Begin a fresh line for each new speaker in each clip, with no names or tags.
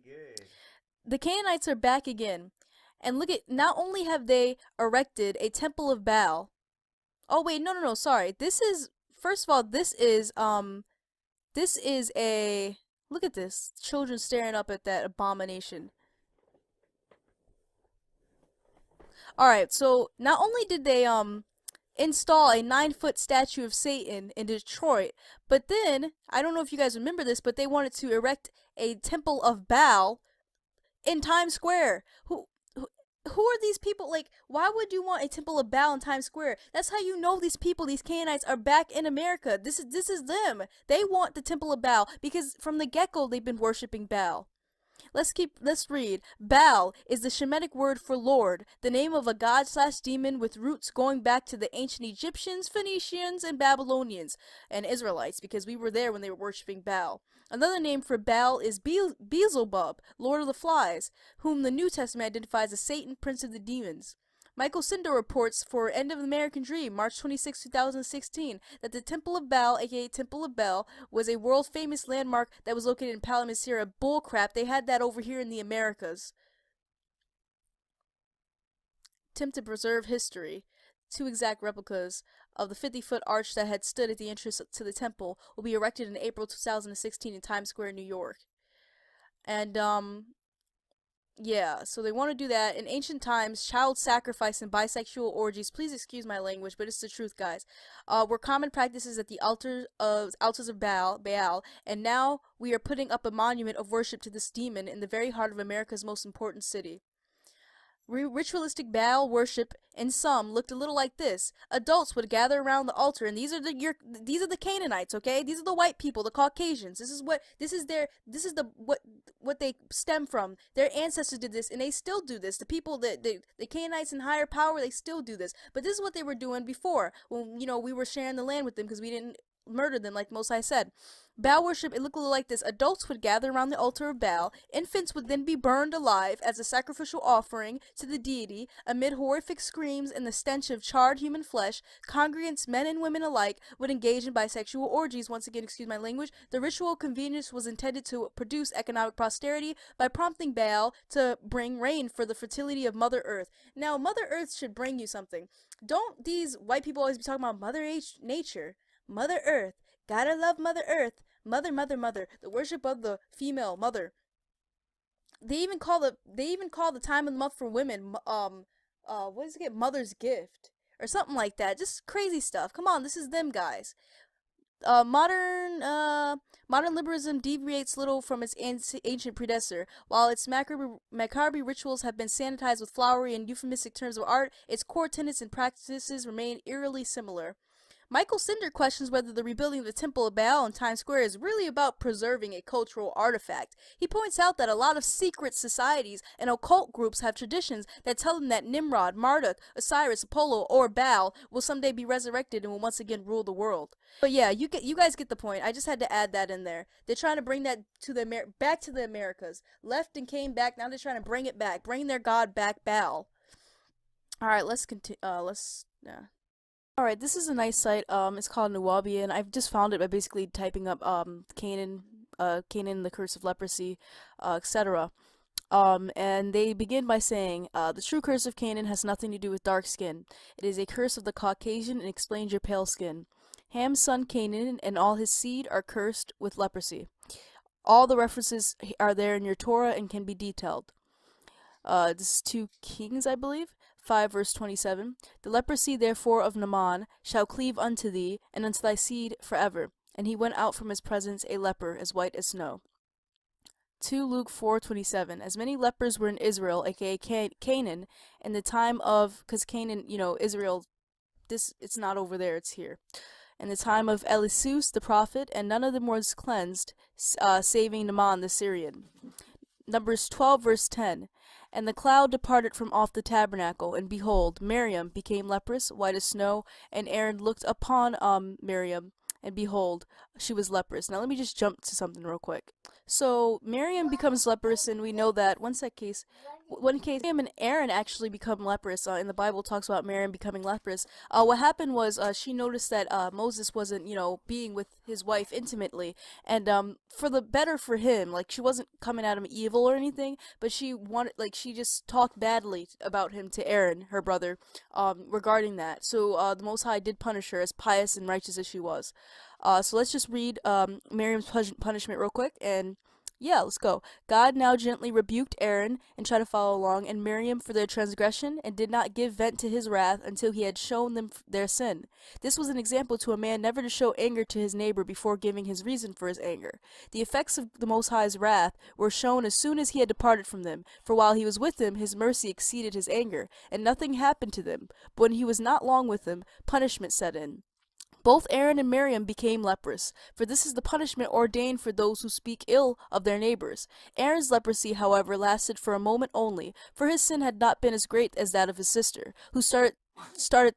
Good.
The Canaanites are back again. And look at, not only have they erected a temple of Baal. Oh wait, no no no, sorry. This is, first of all, this is a, look at this. Children staring up at that abomination. Alright, so not only did they install a 9-foot statue of Satan in Detroit, but then, I don't know if you guys remember this, but they wanted to erect a temple of Baal in Times Square. Who are these people? Like, why would you want a temple of Baal in Times Square? That's how you know these people, these Canaanites, are back in America. This is them. They want the temple of Baal because from the get-go they've been worshiping Baal. Let's read. Baal is the Shemitic word for Lord, the name of a god slash demon with roots going back to the ancient Egyptians, Phoenicians, and Babylonians, and Israelites, because we were there when they were worshiping Baal. Another name for Baal is Beelzebub, Lord of the Flies, whom the New Testament identifies as Satan, prince of the demons. Michael Sindo reports for End of the American Dream, March 26, 2016, that the Temple of Baal, aka Temple of Bel, was a world famous landmark that was located in Palmyra. Bullcrap, they had that over here in the Americas. Attempt to preserve history. Two exact replicas of the 50-foot arch that had stood at the entrance to the temple will be erected in April 2016 in Times Square, New York. And yeah, so they want to do that. In ancient times, child sacrifice and bisexual orgies, please excuse my language, but it's the truth, guys, were common practices at the altars of Baal, and now we are putting up a monument of worship to this demon in the very heart of America's most important city. Ritualistic Baal worship in some looked a little like this. Adults would gather around the altar, and these are the Canaanites, okay? These are the white people, the Caucasians. This is what they stem from. Their ancestors did this, and they still do this. The people that the Canaanites in higher power, they still do this. But this is what they were doing before, when we were sharing the land with them because we didn't murder them, like Most High said. Baal worship, it looked a little like this. Adults would gather around the altar of Baal. Infants would then be burned alive as a sacrificial offering to the deity. Amid horrific screams and the stench of charred human flesh, congregants, men and women alike, would engage in bisexual orgies. Once again, excuse my language. The ritual convenience was intended to produce economic prosperity by prompting Baal to bring rain for the fertility of Mother Earth. Now, Mother Earth should bring you something. Don't these white people always be talking about Nature? Mother Earth. Gotta love Mother Earth. Mother, mother, mother. The worship of the female mother. They even call the time of the month for women, what is it? Mother's Gift or something like that. Just crazy stuff. Come on, this is them guys. Modern liberalism deviates little from its ancient predecessor. While its macabre rituals have been sanitized with flowery and euphemistic terms of art, its core tenets and practices remain eerily similar. Michael Cinder questions whether the rebuilding of the Temple of Baal in Times Square is really about preserving a cultural artifact. He points out that a lot of secret societies and occult groups have traditions that tell them that Nimrod, Marduk, Osiris, Apollo, or Baal will someday be resurrected and will once again rule the world. But yeah, you guys get the point. I just had to add that in there. They're trying to bring that to back to the Americas. Left and came back. Now they're trying to bring it back. Bring their god back, Baal. All right, let's continue. Alright, this is a nice site. It's called Nuwabian. I've just found it by basically typing up Canaan, the curse of leprosy, etc. And they begin by saying, the true curse of Canaan has nothing to do with dark skin. It is a curse of the Caucasian and explains your pale skin. Ham's son Canaan and all his seed are cursed with leprosy. All the references are there in your Torah and can be detailed. This is 2 Kings, I believe. 5 verse 27. The leprosy therefore of Naaman shall cleave unto thee, and unto thy seed forever. And he went out from his presence a leper, as white as snow. 2 Luke 4:27. As many lepers were in Israel, aka Canaan, in the time of, because Canaan, Israel, it's not over there, it's here. In the time of Elisus the prophet, and none of them was cleansed, saving Naaman the Syrian. Numbers 12 verse 10. And the cloud departed from off the tabernacle, and behold, Miriam became leprous, white as snow, and Aaron looked upon Miriam, and behold, she was leprous. Now let me just jump to something real quick. So Miriam becomes leprous, and we know that one case Miriam and Aaron actually become leprous. In the Bible talks about Miriam becoming leprous. What happened was she noticed that Moses wasn't, being with his wife intimately, and for the better for him, like she wasn't coming at him evil or anything, but she just talked badly about him to Aaron, her brother, regarding that. So the Most High did punish her, as pious and righteous as she was. So let's just read Miriam's punishment real quick, and yeah, let's go. God now gently rebuked Aaron, and try to follow along, and Miriam for their transgression, and did not give vent to his wrath until he had shown them their sin. This was an example to a man never to show anger to his neighbor before giving his reason for his anger. The effects of the Most High's wrath were shown as soon as he had departed from them, for while he was with them, his mercy exceeded his anger, and nothing happened to them. But when he was not long with them, punishment set in. Both Aaron and Miriam became leprous, for this is the punishment ordained for those who speak ill of their neighbors. Aaron's leprosy, however, lasted for a moment only, for his sin had not been as great as that of his sister, who started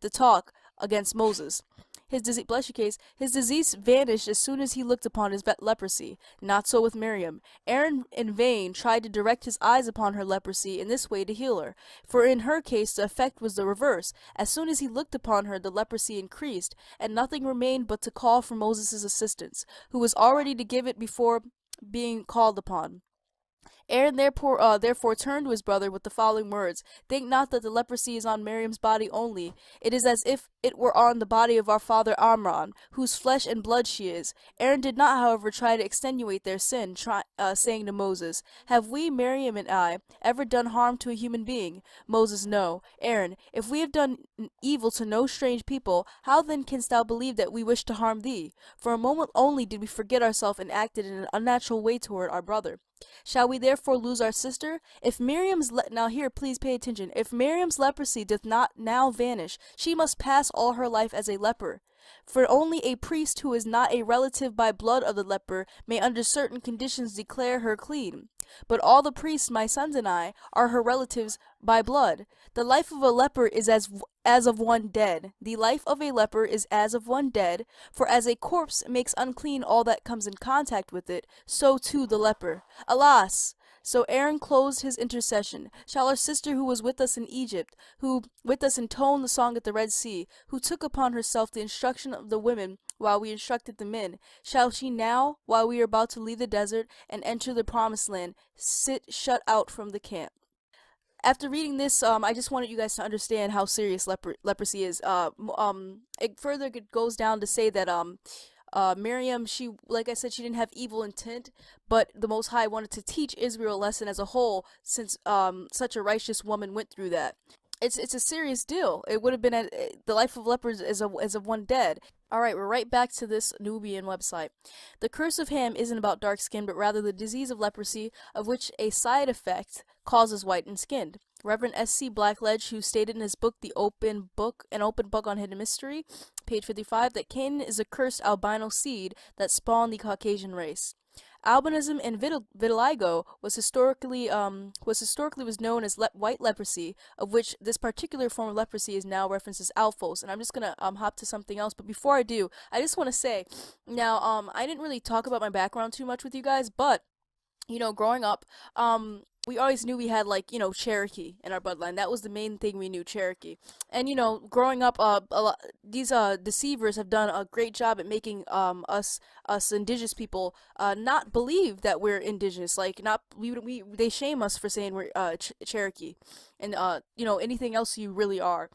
the talk against Moses. His disease vanished as soon as he looked upon his leprosy. Not so with Miriam. Aaron in vain tried to direct his eyes upon her leprosy in this way to heal her, for in her case the effect was the reverse. As soon as he looked upon her, the leprosy increased, and nothing remained but to call for Moses' assistance, who was all ready to give it before being called upon. Aaron therefore turned to his brother with the following words: Think not that the leprosy is on Miriam's body only. It is as if it were on the body of our father Amram, whose flesh and blood she is. Aaron did not, however, try to extenuate their sin, saying to Moses, Have we, Miriam and I, ever done harm to a human being? Moses, no. Aaron, if we have done evil to no strange people, how then canst thou believe that we wish to harm thee? For a moment only did we forget ourselves and acted in an unnatural way toward our brother. Shall we therefore lose our sister? Now here, please pay attention. If Miriam's leprosy doth not now vanish, she must pass all her life as a leper. For only a priest who is not a relative by blood of the leper may under certain conditions declare her clean. But all the priests, my sons and I, are her relatives by blood. The life of a leper is as of one dead. The life of a leper is as of one dead, for as a corpse makes unclean all that comes in contact with it, so too the leper. Alas! So Aaron closed his intercession. Shall our sister who was with us in Egypt, who with us intoned the song at the Red Sea, who took upon herself the instruction of the women while we instructed the men, shall she now, while we are about to leave the desert and enter the promised land, sit shut out from the camp? After reading this, I just wanted you guys to understand how serious leprosy is. It further goes down to say that Miriam, she, like I said, she didn't have evil intent, but the Most High wanted to teach Israel a lesson as a whole, since such a righteous woman went through that. It's a serious deal. It would have been the life of lepers as of one dead. All right, we're right back to this Nubian website. The curse of Ham isn't about dark skin, but rather the disease of leprosy, of which a side effect causes whitened skin. Reverend S.C. Blackledge, who stated in his book, An Open Book on Hidden Mystery, page 55, that Canaan is a cursed albino seed that spawned the Caucasian race. Albinism and vitiligo was known as white leprosy, of which this particular form of leprosy is now referenced as alphos. And I'm just gonna hop to something else, but before I do, I just want to say, now I didn't really talk about my background too much with you guys, but growing up, we always knew we had, like, Cherokee in our bloodline. That was the main thing we knew, Cherokee. And growing up, these deceivers have done a great job at making us indigenous people not believe that we're indigenous. Like, not we they shame us for saying we're Cherokee, and anything else you really are.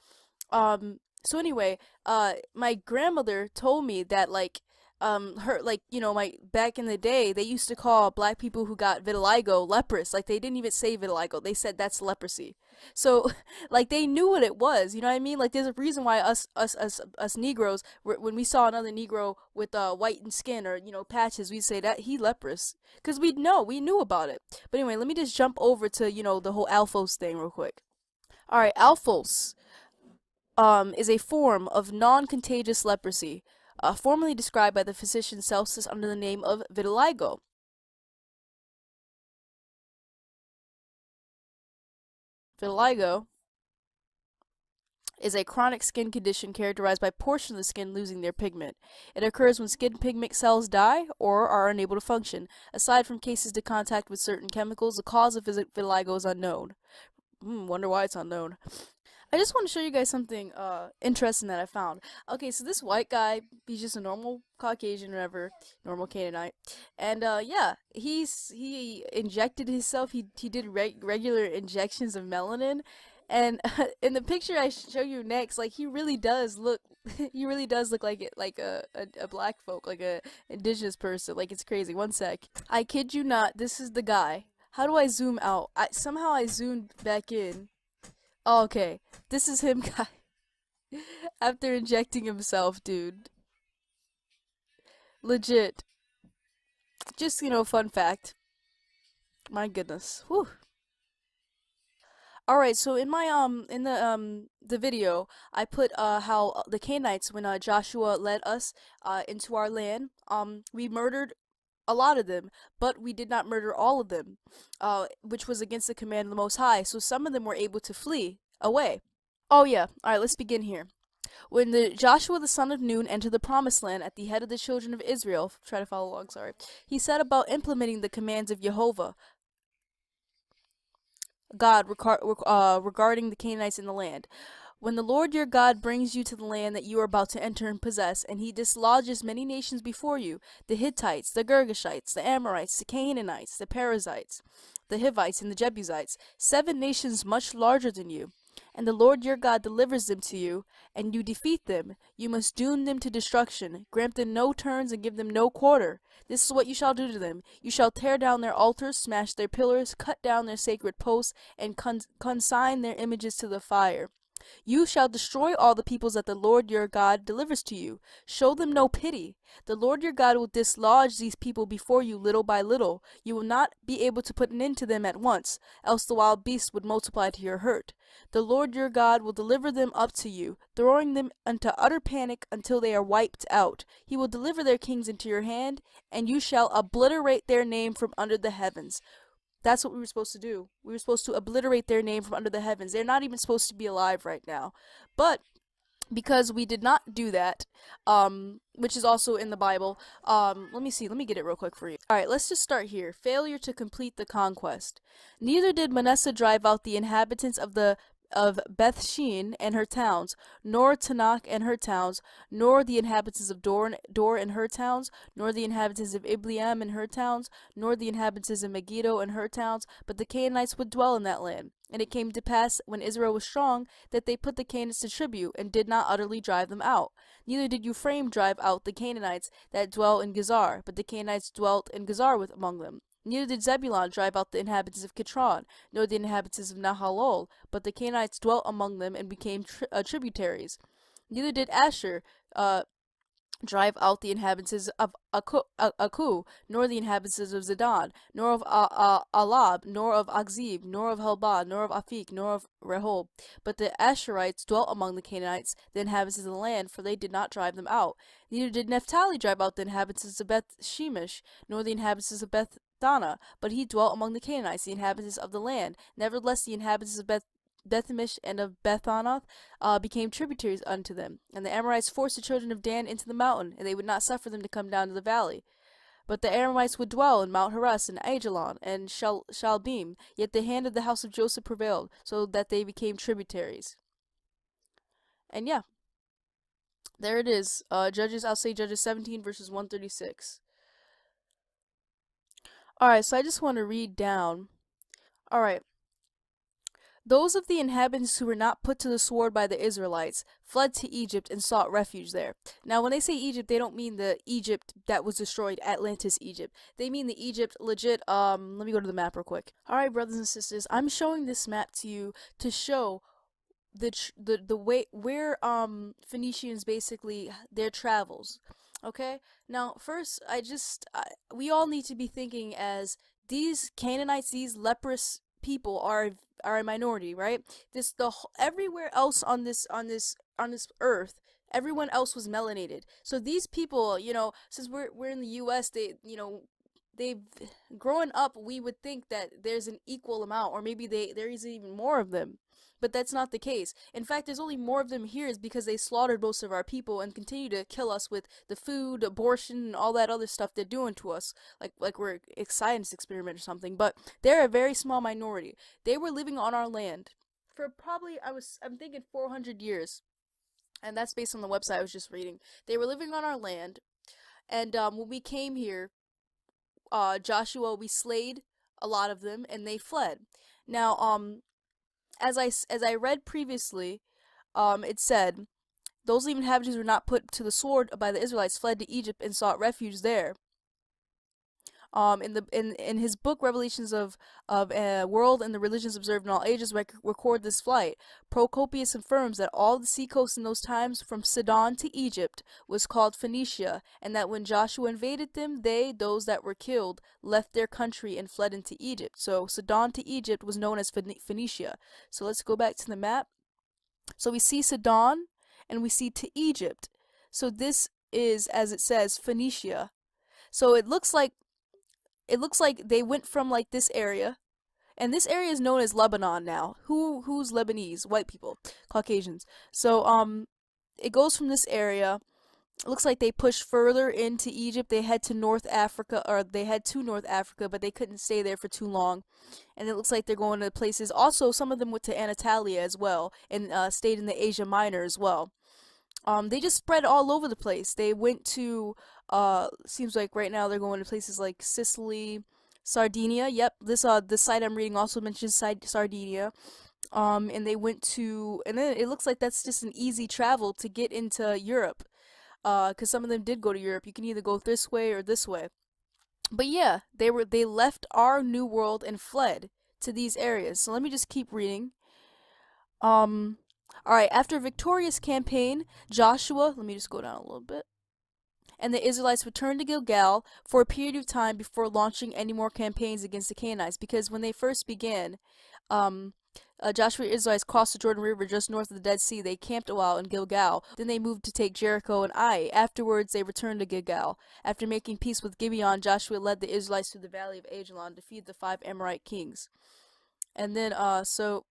So anyway, my grandmother told me that, like, her, like, my back in the day, they used to call black people who got vitiligo leprous. Like, they didn't even say vitiligo, they said that's leprosy. So like, they knew what it was, you know what I mean? Like, there's a reason why us Negroes, when we saw another Negro with whitened skin or patches, we'd say that he leprous, because we knew about it. But anyway, let me just jump over to the whole alphos thing real quick. All right, alphos is a form of non-contagious leprosy, formerly described by the physician Celsus under the name of vitiligo. Vitiligo is a chronic skin condition characterized by portions of the skin losing their pigment. It occurs when skin pigment cells die or are unable to function. Aside from cases to contact with certain chemicals, the cause of vitiligo is unknown. Wonder why it's unknown. I just want to show you guys something interesting that I found. Okay, so this white guy, he's just a normal Caucasian, whatever, normal Canaanite, and yeah, he injected himself. He did regular injections of melanin, and in the picture I show you next, like, he really does look, he really does look like it, like a black folk, like a indigenous person. Like, it's crazy. One sec. I kid you not. This is the guy. How do I zoom out? Somehow I zoomed back in. Oh, okay, this is him, guy. After injecting himself, dude. Legit. Just, fun fact. My goodness. Whew. All right, so in my in the video, I put how the Canaanites, when Joshua led us into our land, we murdered a lot of them, but we did not murder all of them, which was against the command of the Most High. So some of them were able to flee away. Oh yeah. All right, let's begin here. When the Joshua the son of Nun entered the promised land at the head of the children of Israel, try to follow along, sorry, he set about implementing the commands of Jehovah, God, regarding the Canaanites in the land. When the Lord your God brings you to the land that you are about to enter and possess, and he dislodges many nations before you, the Hittites, the Girgashites, the Amorites, the Canaanites, the Perizzites, the Hivites, and the Jebusites, 7 nations much larger than you, and the Lord your God delivers them to you, and you defeat them, you must doom them to destruction, grant them no turns, and give them no quarter. This is what you shall do to them. You shall tear down their altars, smash their pillars, cut down their sacred posts, and consign their images to the fire. You shall destroy all the peoples that the Lord your God delivers to you. Show them no pity. The Lord your God will dislodge these people before you little by little. You will not be able to put an end to them at once, else the wild beasts would multiply to your hurt. The Lord your God will deliver them up to you, throwing them into utter panic until they are wiped out. He will deliver their kings into your hand, and you shall obliterate their name from under the heavens. That's what we were supposed to do. We were supposed to obliterate their name from under the heavens. They're not even supposed to be alive right now. But because we did not do that, which is also in the Bible. Let me see. Let me get it real quick for you. All right, let's just start here. Failure to complete the conquest. Neither did Manasseh drive out the inhabitants of Bethshean and her towns, nor Tanakh and her towns, nor the inhabitants of Dor and her towns, nor the inhabitants of Ibleam and her towns, nor the inhabitants of Megiddo and her towns, but the Canaanites would dwell in that land. And it came to pass, when Israel was strong, that they put the Canaanites to tribute, and did not utterly drive them out. Neither did Ephraim drive out the Canaanites that dwell in Gezer, but the Canaanites dwelt in Gezer with among them. Neither did Zebulun drive out the inhabitants of Kitron, nor the inhabitants of Nahalol, but the Canaanites dwelt among them and became tributaries. Neither did Asher drive out the inhabitants of Aku, nor the inhabitants of Zidon, nor of Alab, nor of Akzib, nor of Helbah, nor of Afik, nor of Rehob. But the Asherites dwelt among the Canaanites, the inhabitants of the land, for they did not drive them out. Neither did Naphtali drive out the inhabitants of Beth Shemesh, nor the inhabitants of Beth Dana, but he dwelt among the Canaanites, the inhabitants of the land. Nevertheless, the inhabitants of Bethemish and of Bethanath became tributaries unto them. And the Amorites forced the children of Dan into the mountain, and they would not suffer them to come down to the valley. But the Amorites would dwell in Mount Heres and Ajalon and Shalbim, yet the hand of the house of Joseph prevailed, so that they became tributaries. And yeah, there it is. Judges, I'll say Judges 17 verses 136. Alright, so I just want to read down. Alright. Those of the inhabitants who were not put to the sword by the Israelites fled to Egypt and sought refuge there. Now, when they say Egypt, they don't mean the Egypt that was destroyed, Atlantis Egypt. They mean the Egypt legit. Let me go to the map real quick. All right, brothers and sisters, I'm showing this map to you to show the way where Phoenicians basically their travels. Okay? Now, first, we all need to be thinking as these Canaanites, these leprous people are a minority, right? Everywhere else on this earth, everyone else was melanated. So these people, since we're in the U.S., they've growing up, we would think that there's an equal amount, or maybe there is even more of them. But that's not the case. In fact, there's only more of them here is because they slaughtered most of our people and continue to kill us with the food, abortion, and all that other stuff they're doing to us, like we're a science experiment or something. But they're a very small minority. They were living on our land for probably I'm thinking 400 years, and that's based on the website I was just reading. They were living on our land, and when we came here, Joshua, we slayed a lot of them, and they fled. Now, as I read previously, it said those inhabitants who were not put to the sword by the Israelites fled to Egypt and sought refuge there. In his book Revelations of World and the Religions Observed in All Ages record this flight. Procopius affirms that all the seacoast in those times from Sidon to Egypt was called Phoenicia, and that when Joshua invaded them, those that were killed, left their country and fled into Egypt. So Sidon to Egypt was known as Phoenicia. So let's go back to the map. So we see Sidon and we see to Egypt. So this is, as it says, Phoenicia. So it looks like they went from like this area, and this area is known as Lebanon now. Who's Lebanese? White people, Caucasians. So it goes from this area. It looks like they pushed further into Egypt. They head to North Africa, but they couldn't stay there for too long. And it looks like they're going to places. Also, some of them went to Anatolia as well, and stayed in the Asia Minor as well. They just spread all over the place. They went to, seems like right now they're going to places like Sicily, Sardinia. Yep, this site I'm reading also mentions Sardinia. And they went to, and then it looks like that's just an easy travel to get into Europe. Because some of them did go to Europe. You can either go this way or this way. But yeah, they left our new world and fled to these areas. So let me just keep reading. Alright, after a victorious campaign, Joshua, let me just go down a little bit. and the Israelites returned to Gilgal for a period of time before launching any more campaigns against the Canaanites. Because when they first began, um, Joshua and Israelites crossed the Jordan River just north of the Dead Sea. They camped a while in Gilgal. Then they moved to take Jericho and Ai. Afterwards, they returned to Gilgal. After making peace with Gibeon, Joshua led the Israelites through the valley of Ajalon to defeat the 5 Amorite kings. And then, so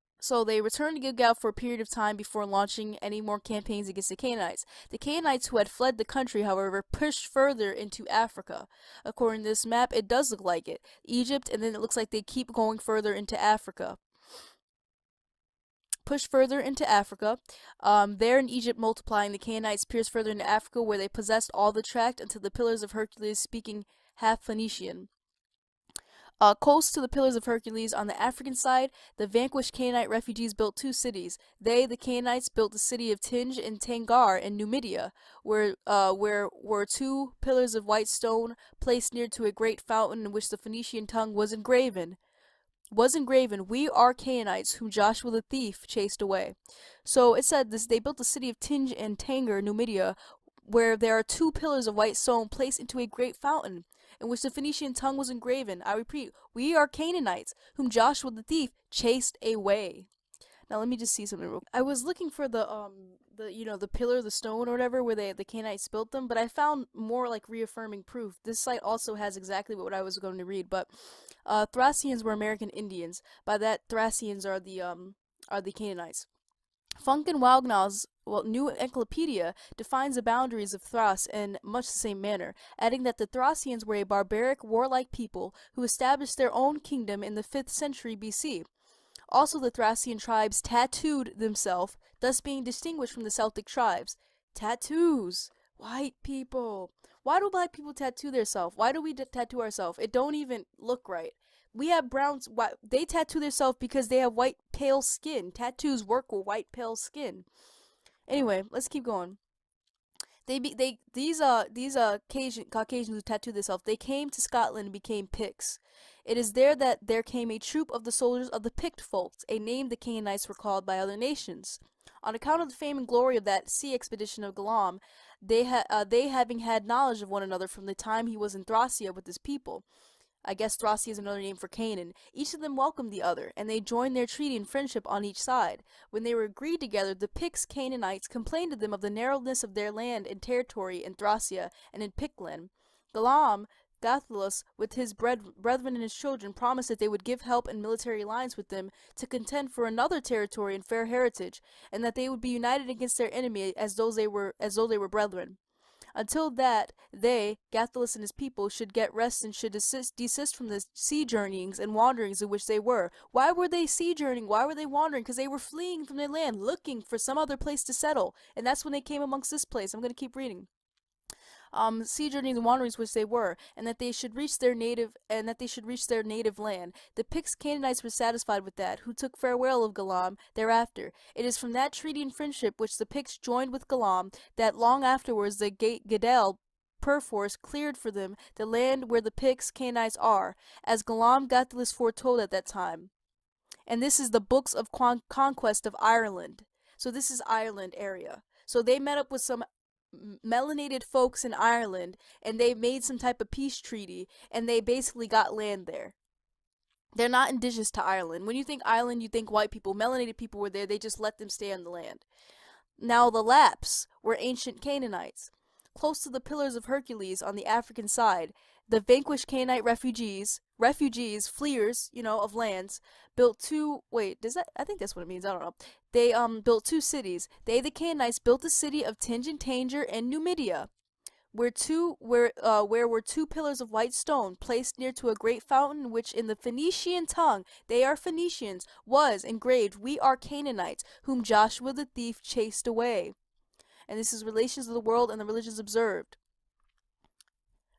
they returned to Gilgal for a period of time before launching any more campaigns against the Canaanites. The Canaanites who had fled the country, however, pushed further into Africa. According to this map, it does look like it. Egypt, and then it looks like they keep going further into Africa. Push further into Africa. There in Egypt multiplying, the Canaanites pierced further into Africa where they possessed all the tract until the Pillars of Hercules speaking half Phoenician. Close to the Pillars of Hercules, on the African side, the vanquished Canaanite refugees built 2 cities. They, the Canaanites, built the city of Tinge and Tangar in Numidia, where were 2 pillars of white stone placed near to a great fountain in which the Phoenician tongue was engraven. We are Canaanites, whom Joshua the thief chased away. So it said this: they built the city of Tinge and Tangar, Numidia, where there are 2 pillars of white stone placed into a great fountain, in which the Phoenician tongue was engraven. I repeat, we are Canaanites, whom Joshua the thief chased away. Now let me just see something real quick. I was looking for the pillar, the stone or whatever, where the Canaanites built them, but I found more like reaffirming proof. This site also has exactly what I was going to read, but Thracians were American Indians. By that, Thracians are the Canaanites. Funk and Wagnall's New Encyclopedia defines the boundaries of Thrace in much the same manner, adding that the Thracians were a barbaric, warlike people who established their own kingdom in the 5th century BC. Also, the Thracian tribes tattooed themselves, thus being distinguished from the Celtic tribes. Tattoos! White people! Why do black people tattoo themselves? Why do we tattoo ourselves? It don't even look right. We have browns. They tattoo themselves because they have white, pale skin. Tattoos work with white, pale skin. Anyway, let's keep going. These Caucasians who tattooed themselves, they came to Scotland and became Picts. It is there that there came a troop of the soldiers of the Pict folks, a name the Canaanites were called by other nations. On account of the fame and glory of that sea expedition of Galam, they having had knowledge of one another from the time he was in Thracia with his people. I guess Thracia is another name for Canaan. Each of them welcomed the other, and they joined their treaty in friendship on each side. When they were agreed together, the Picts Canaanites complained to them of the narrowness of their land and territory in Thracia and in Pictland. Galam, Gathalus, with his brethren and his children, promised that they would give help and military alliance with them to contend for another territory and fair heritage, and that they would be united against their enemy as though they were brethren. Until that, they, Gathalus and his people, should get rest and should desist from the sea journeyings and wanderings in which they were. Why were they sea journeying? Why were they wandering? Because they were fleeing from their land, looking for some other place to settle. And that's when they came amongst this place. I'm going to keep reading. Sea journeys and wanderings which they were, and that they should reach their native land. The Picts Canaanites were satisfied with that, who took farewell of Galam thereafter. It is from that treaty and friendship which the Picts joined with Galam that long afterwards the Gadel perforce cleared for them the land where the Picts Canaanites are, as Galam Gathalus foretold at that time. And this is the books of conquest of Ireland. So this is Ireland area. So they met up with some melanated folks in Ireland, and they made some type of peace treaty, and they basically got land there. They're not indigenous to Ireland. When you think Ireland, you think white people. Melanated people were there. They just let them stay on the land. Now the Lapps were ancient Canaanites. Close to the Pillars of Hercules on the African side, the vanquished Canaanite refugees, fleers, of lands, built I think that's what it means, I don't know. They built 2 cities. They, the Canaanites, built the city of Tinge and Tanger and Numidia, where were 2 pillars of white stone placed near to a great fountain, which in the Phoenician tongue, they are Phoenicians, was engraved, "We are Canaanites, whom Joshua the thief chased away." And this is Relations of the World and the Religions Observed.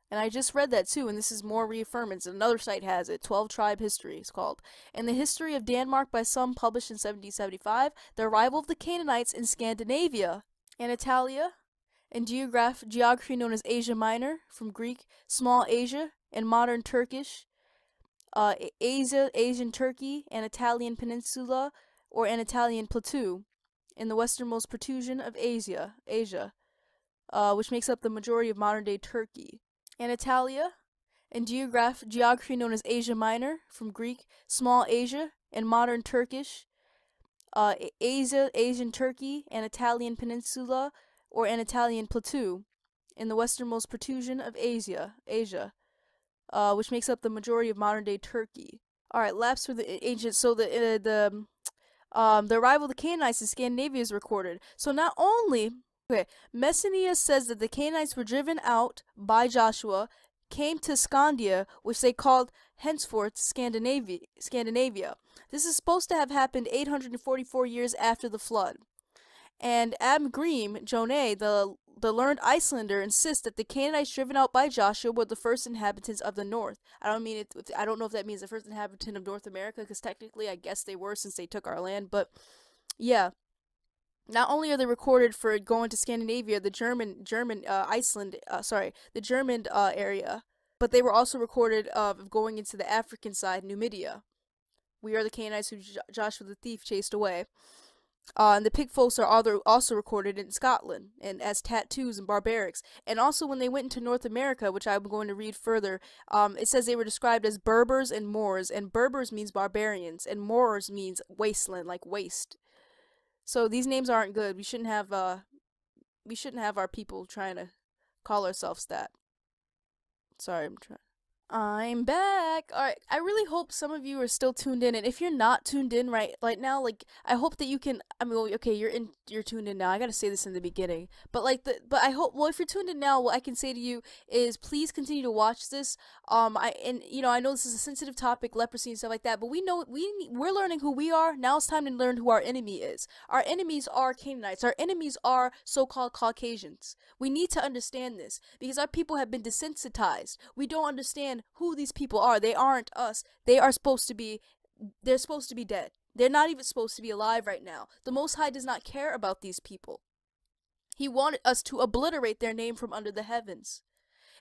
And I just read that too, and this is more reaffirmance. Another site has it, 12 Tribe History, it's called. And the History of Denmark by some, published in 1775, the arrival of the Canaanites in Scandinavia, Anatolia, and geography known as Asia Minor, from Greek, Small Asia, and modern Turkish, Asia, Asian Turkey, Anatolian Peninsula, or Anatolian Plateau, in the westernmost protrusion of Asia. which makes up the majority of modern-day Turkey. Anatolia, in geography known as Asia Minor, from Greek Small Asia, and modern Turkish, Asia, Asian Turkey, and Italian Peninsula, or Anatolian Plateau, in the westernmost protrusion of Asia, which makes up the majority of modern-day Turkey. All right, lapse for the ancient. So the arrival of the Canaanites in Scandinavia is recorded. So not only, okay, Messenius says that the Canaanites were driven out by Joshua, came to Scandia, which they called henceforth Scandinavia. This is supposed to have happened 844 years after the flood. And Abgrim Jonay, the learned Icelander, insists that the Canaanites driven out by Joshua were the first inhabitants of the north. I don't know if that means the first inhabitant of North America, because technically, I guess they were since they took our land. But yeah, not only are they recorded for going to Scandinavia, the German area, but they were also recorded of going into the African side, Numidia. We are the Canaanites who Joshua the thief chased away. And the pigfolks are also recorded in Scotland and as tattoos and barbarics. And also when they went into North America, which I'm going to read further, it says they were described as Berbers and Moors. And Berbers means barbarians, and Moors means wasteland, like waste. So these names aren't good. We shouldn't have our people trying to call ourselves that. Sorry, I'm back. All right. I really hope some of you are still tuned in, and if you're not tuned in right now, like I hope that you can. I mean, well, okay, you're tuned in now. I gotta say this in the beginning, but but I hope. Well, if you're tuned in now, what I can say to you is please continue to watch this. I know this is a sensitive topic, leprosy and stuff like that, but we're learning who we are. Now it's time to learn who our enemy is. Our enemies are Canaanites. Our enemies are so-called Caucasians. We need to understand this because our people have been desensitized. We don't understand who these people are. They aren't us. They're supposed to be dead. They're not even supposed to be alive right now. The Most High does not care about these people. He wanted us to obliterate their name from under the heavens.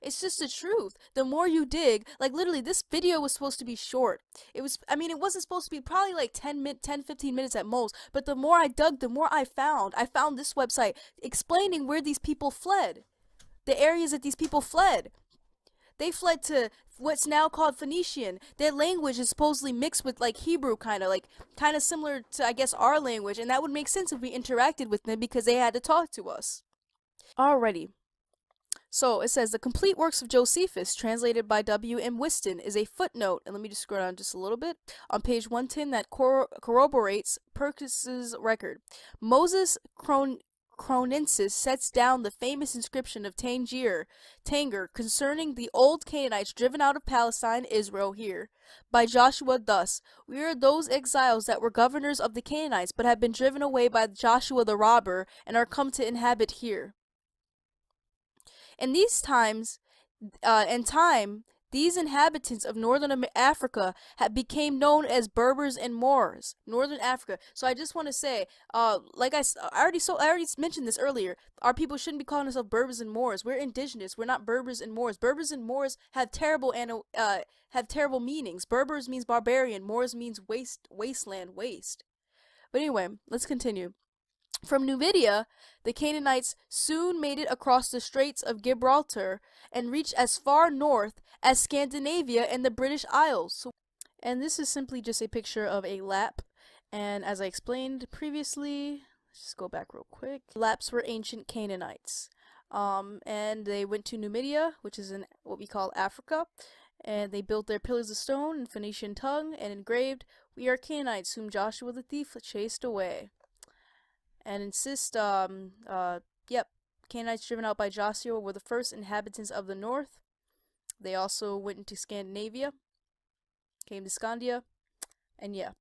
It's just the truth. The more you dig, like literally this video was supposed to be short. It wasn't supposed to be probably like 15 minutes at most, but the more I dug, the more I found. I found this website explaining where these people fled. The areas that these people fled. They fled to what's now called Phoenician. Their language is supposedly mixed with like Hebrew, kind of similar to I guess our language, and that would make sense if we interacted with them because they had to talk to us. Alrighty. So it says the complete works of Josephus, translated by W.M. Whiston, is a footnote, and let me just scroll down just a little bit, on page 110 that corroborates Perkis's record. Moses Chronensis sets down the famous inscription of Tanger concerning the old Canaanites driven out of Palestine, Israel, here, by Joshua thus: We are those exiles that were governors of the Canaanites, but have been driven away by Joshua the robber, and are come to inhabit here. In these times, these inhabitants of northern Africa became known as Berbers and Moors. Northern Africa. So I just want to say, I already mentioned this earlier. Our people shouldn't be calling themselves Berbers and Moors. We're indigenous. We're not Berbers and Moors. Berbers and Moors have terrible meanings. Berbers means barbarian. Moors means wasteland, waste. But anyway, let's continue. From Numidia, the Canaanites soon made it across the Straits of Gibraltar and reached as far north as Scandinavia and the British Isles. And this is simply just a picture of a lap. And as I explained previously, let's just go back real quick. Laps were ancient Canaanites. And they went to Numidia, which is in what we call Africa. And they built their pillars of stone in Phoenician tongue and engraved, "We are Canaanites, whom Joshua the thief chased away." And insist, Canaanites driven out by Joshua were the first inhabitants of the north. They also went into Scandinavia, came to Scandia, and yeah.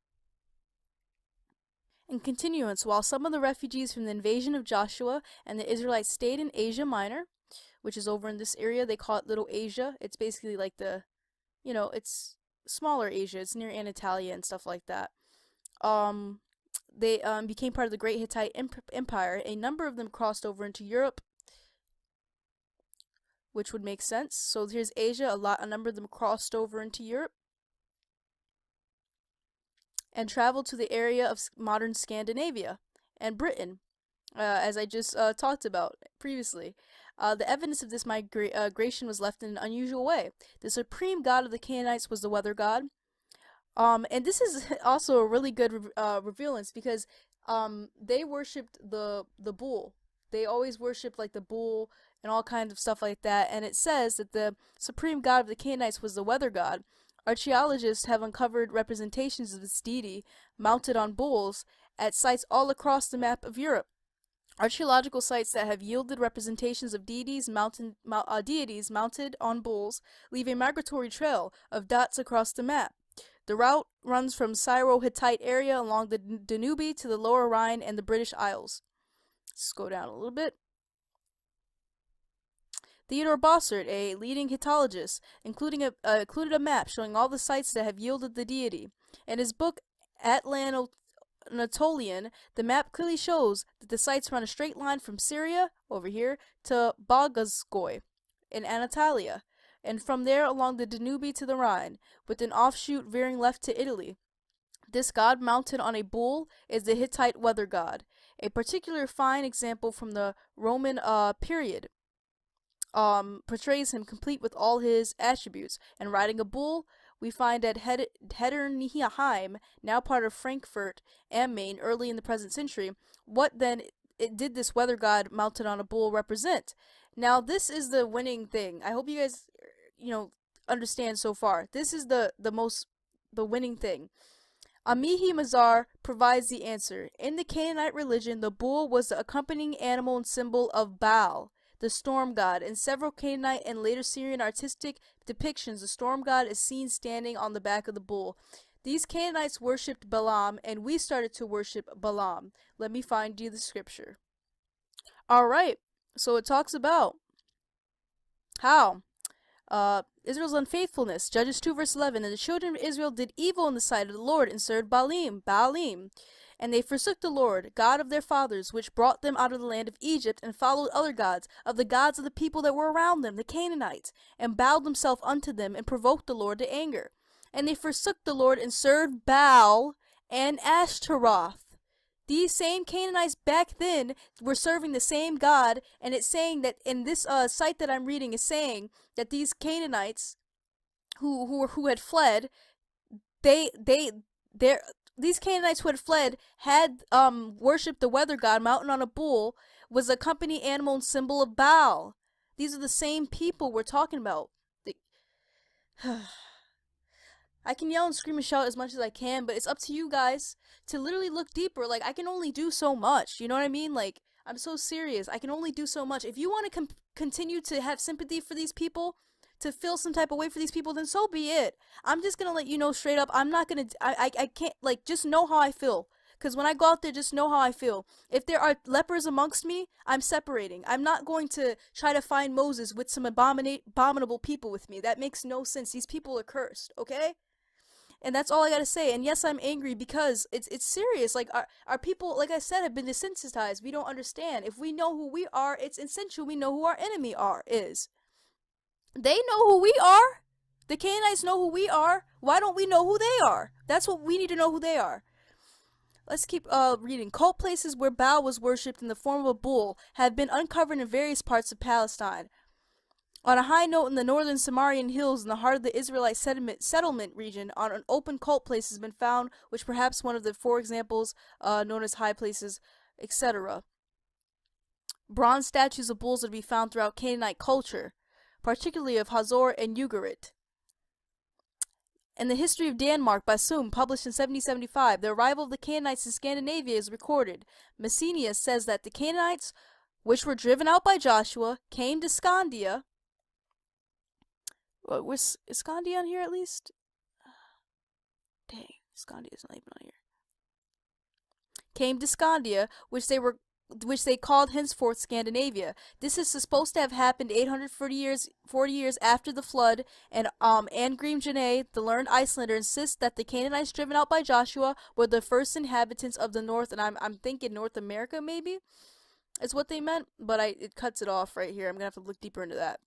In continuance, while some of the refugees from the invasion of Joshua and the Israelites stayed in Asia Minor, which is over in this area, they call it Little Asia. It's basically like it's smaller Asia. It's near Anatolia and stuff like that. They became part of the Great Hittite Empire. A number of them crossed over into Europe, which would make sense. So here's Asia. A number of them crossed over into Europe and traveled to the area of modern Scandinavia and Britain. as I just talked about previously. The evidence of this migration was left in an unusual way. The supreme god of the Canaanites was the weather god. And this is also a really good revealance because they worshipped the bull. They always worshipped like the bull and all kinds of stuff like that. And it says that the supreme god of the Canaanites was the weather god. Archaeologists have uncovered representations of this deity mounted on bulls at sites all across the map of Europe. Archaeological sites that have yielded representations of deities mounted on bulls leave a migratory trail of dots across the map. The route runs from Syro-Hittite area along the Danube to the Lower Rhine and the British Isles. Let's go down a little bit. Theodore Bossert, a leading Hittologist, included a map showing all the sites that have yielded the deity. In his book Atlanatolian, the map clearly shows that the sites run a straight line from Syria, over here, to Bogazgoy in Anatolia, and from there along the Danube to the Rhine, with an offshoot veering left to Italy. This god mounted on a bull is the Hittite weather god, a particular fine example from the Roman period. Portrays him complete with all his attributes, and riding a bull we find at Hedernheim, now part of Frankfurt am Main, early in the present century. What then did this weather god mounted on a bull represent? Now this is the winning thing. I hope you guys, understand so far. This is the winning thing. Amihi Mazar provides the answer. In the Canaanite religion, the bull was the accompanying animal and symbol of Baal, the storm god. In several Canaanite and later Syrian artistic depictions, the storm god is seen standing on the back of the bull. These Canaanites worshipped Balaam, and we started to worship Balaam. Let me find you the scripture. Alright, so it talks about how Israel's unfaithfulness. Judges 2 verse 11. And the children of Israel did evil in the sight of the Lord, and served Baalim. And they forsook the Lord, God of their fathers, which brought them out of the land of Egypt, and followed other gods, of the gods of the people that were around them, the Canaanites, and bowed themselves unto them, and provoked the Lord to anger. And they forsook the Lord, and served Baal and Ashtaroth. These same Canaanites back then were serving the same God, and it's saying that in this site that I'm reading is saying that these Canaanites who had fled, these Canaanites who had fled had worshipped the weather god mounted on a bull, was a company animal and symbol of Baal. These are the same people we're talking about. I can yell and scream and shout as much as I can, but it's up to you guys to literally look deeper. Like, I can only do so much, you know what I mean? Like, I'm so serious. I can only do so much. If you want to continue to have sympathy for these people, to feel some type of way for these people, then so be it. I'm just gonna let you know straight up, I'm not gonna, I can't, like, just know how I feel. Because when I go out there, just know how I feel. If there are lepers amongst me, I'm separating. I'm not going to try to find Moses with some abominable people with me. That makes no sense. These people are cursed, okay? And that's all I gotta say. And yes, I'm angry because it's serious. Like, our people, like I said, have been desensitized. We don't understand. If we know who we are, it's essential we know who our enemy is. They know who we are. The Canaanites know who we are. Why don't we know who they are? That's what we need to know, who they are. Let's keep reading. Cult places where Baal was worshipped in the form of a bull have been uncovered in various parts of Palestine. On a high note, in the northern Samarian hills in the heart of the Israelite settlement region, on an open cult place has been found, which perhaps one of the 4 examples known as high places, etc. Bronze statues of bulls are to be found throughout Canaanite culture, particularly of Hazor and Ugarit. In the History of Denmark by Sum, published in 1775, the arrival of the Canaanites in Scandinavia is recorded. Messenius says that the Canaanites, which were driven out by Joshua, came to Scandia. Was Scandia on here at least? Dang, Scandia's not even on here. Came to Scandia, which they called henceforth Scandinavia. This is supposed to have happened 840 years after the flood, and Angrim Jene, the learned Icelander, insists that the Canaanites driven out by Joshua were the first inhabitants of the north, and I'm thinking North America maybe is what they meant, but it cuts it off right here. I'm gonna have to look deeper into that.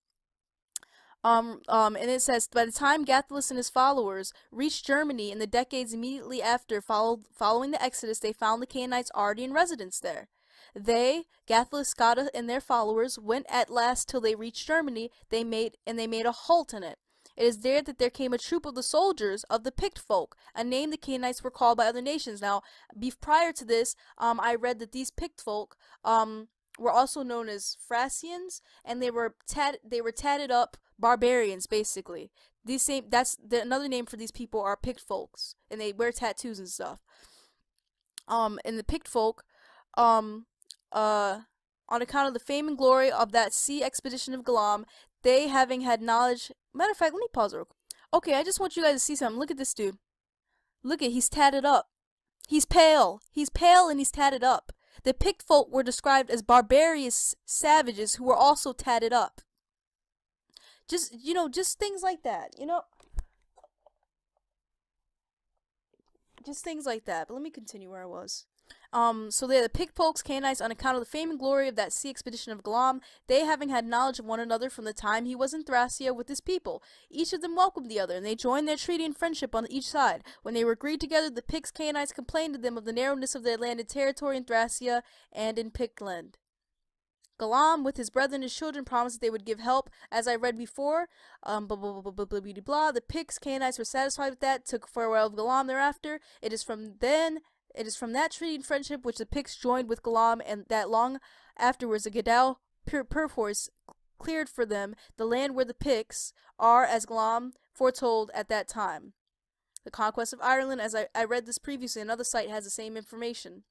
And it says, by the time Gathalus and his followers reached Germany in the decades immediately after following the Exodus, they found the Canaanites already in residence there. They, Gathlus, Skada, and their followers, went at last till they reached Germany. They made a halt in it. It is there that there came a troop of the soldiers of the picked folk, a name the Canaanites were called by other nations. Now, prior to this, I read that these picked folk were also known as Thracians, and they were tatted up barbarians, basically. Another name for these people are picked folks, and they wear tattoos and stuff. And the picked folk, um, on account of the fame and glory of that sea expedition of Galam, they having had knowledge. Matter of fact, let me pause real quick. Okay, I just want you guys to see something. Look at this dude. He's tatted up. He's pale. He's pale and he's tatted up. The picked folk were described as barbarous savages who were also tatted up. Just things like that, Just things like that. But let me continue where I was. So they're the picked folks, Canaanites, on account of the fame and glory of that sea expedition of Galam, they having had knowledge of one another from the time he was in Thracia with his people. Each of them welcomed the other, and they joined their treaty and friendship on each side. When they were agreed together, the Picts Canaanites complained to them of the narrowness of their landed territory in Thracia and in Pictland. Galam, with his brethren and his children, promised that they would give help. As I read before, blah, blah, blah, blah, blah, blah, blah, blah. The Picts Canaanites were satisfied with that, took farewell of Galam thereafter. It is from that treaty and friendship which the Picts joined with Galam, and that long afterwards the Gadal perforce cleared for them the land where the Picts are, as Galam foretold at that time. The conquest of Ireland, as I read this previously, another site has the same information.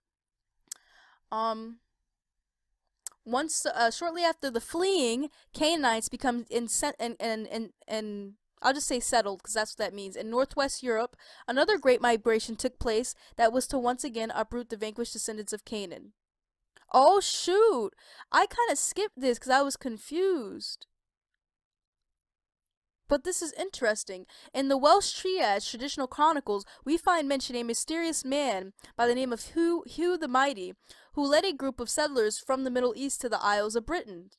Shortly after the fleeing, Canaanites become I'll just say settled, because that's what that means. In northwest Europe, another great migration took place that was to once again uproot the vanquished descendants of Canaan. Oh shoot! I kind of skipped this because I was confused. But this is interesting. In the Welsh Triad's traditional chronicles, we find mentioned a mysterious man by the name of Hugh the Mighty, who led a group of settlers from the Middle East to the Isles of Britain.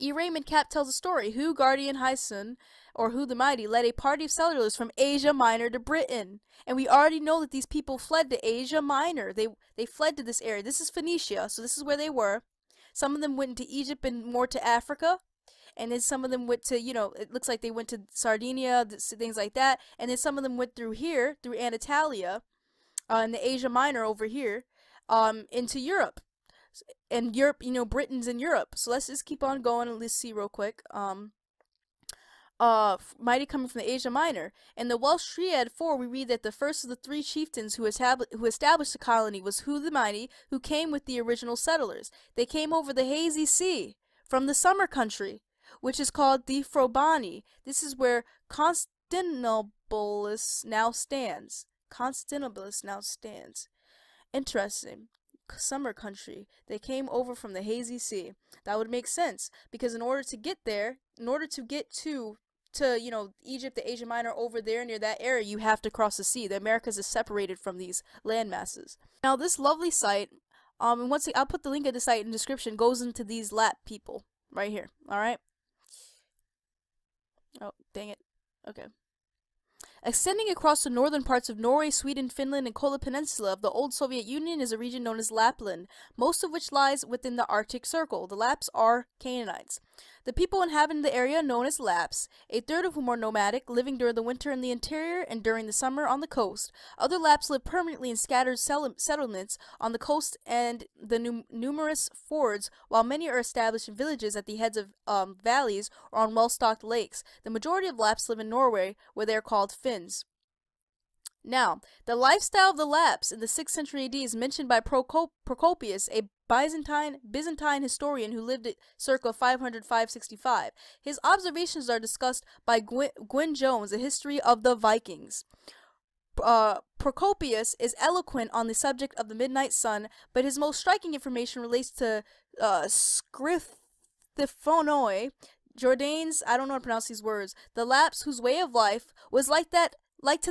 E. Raymond Cap tells a story. Hugh Guardian Hyson, or Hugh the Mighty, led a party of settlers from Asia Minor to Britain. And we already know that these people fled to Asia Minor. They fled to this area. This is Phoenicia, so this is where they were. Some of them went into Egypt and more to Africa. And then some of them went to, it looks like they went to Sardinia, things like that. And then some of them went through here, through Anatolia, in the Asia Minor over here, into Europe. And Europe, Britain's in Europe. So let's just keep on going and let's see real quick. Mighty coming from the Asia Minor. In the Welsh Triad 4, we read that the first of the three chieftains who established the colony was Hugh the Mighty, who came with the original settlers. They came over the hazy sea from the summer country, which is called the Frobani. This is where Constantinopolis now stands. Interesting. Summer country. They came over from the hazy sea. That would make sense, because in order to get to Egypt, the Asia Minor, over there near that area, you have to cross the sea. The Americas is separated from these land masses. Now this lovely site, and once I'll put the link of the site in the description, goes into these Lap people right here. All right. Oh, dang it. Okay. Extending across the northern parts of Norway, Sweden, Finland, and Kola Peninsula of the old Soviet Union is a region known as Lapland, most of which lies within the Arctic Circle. The Lapps are Canaanites. The people inhabiting the area known as Lapps, a third of whom are nomadic, living during the winter in the interior and during the summer on the coast. Other Lapps live permanently in scattered settlements on the coast and the numerous fords, while many are established in villages at the heads of valleys or on well-stocked lakes. The majority of Lapps live in Norway, where they are called Finns. Now, the lifestyle of the Lapps in the 6th century AD is mentioned by Procopius, a Byzantine historian who lived at circa 500-565. His observations are discussed by Gwyn Jones, A History of the Vikings. Procopius is eloquent on the subject of the midnight sun, but his most striking information relates to Scriphophonoi, Jordanes, I don't know how to pronounce these words, the Lapps whose way of life was like to